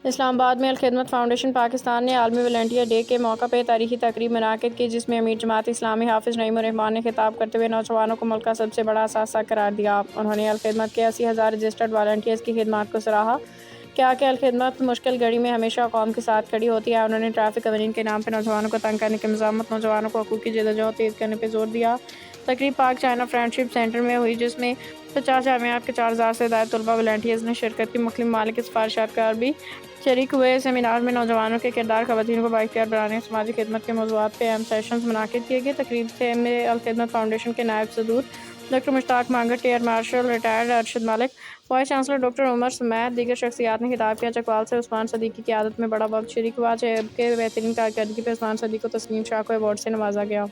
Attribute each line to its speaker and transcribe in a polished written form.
Speaker 1: اسلام آباد میں الخدمت فاؤنڈیشن پاکستان نے عالمی والنٹیئر ڈے کے موقع پر تاریخی تقریب منعقد کی، جس میں امیر جماعت اسلامی حافظ نعیم الرحمان نے خطاب کرتے ہوئے نوجوانوں کو ملک کا سب سے بڑا اثاثہ قرار دیا۔ انہوں نے الخدمت کے 80,000 رجسٹرڈ والنٹیئرز کی خدمات کو سراہا۔ کہا کہ الخدمت مشکل گھڑی میں ہمیشہ قوم کے ساتھ کھڑی ہوتی ہے۔ انہوں نے ٹریفک قوانین کے نام پر نوجوانوں کو تنگ کرنے کی مذمت، نوجوانوں کو حقوق کی جدوجہد تیز کرنے پر زور دیا۔ تقریب پاک چائنا فرینڈشپ سینٹر میں ہوئی، جس میں 50 جامعات کے 4,000 سے زائد طلباء والنٹیئرز نے شرکت کی۔ مختلف ممالک کے سفارشات کار بھی شریک ہوئے۔ سیمینار میں نوجوانوں کے کردار، خواتین کو بااختیار بنانے، سماجی خدمت کے موضوعات پر اہم سیشنز منعقد کیے گئے۔ تقریب میں الخدمت فاؤنڈیشن کے نائب صدور ڈاکٹر مشتاق Mangat, air marshal retired Arshad Malik, vice chancellor doctor عمر سمیت دیگر شخصیات نے خطاب کیا۔ چکوال سے عثمان صدیقی کی قیادت میں بڑا وفد شریک ہوا۔ جے کے بہترین کارکردگی پر عثمان صدیقی کو تسنیم شاہ کو ایوارڈ سے نوازا گیا۔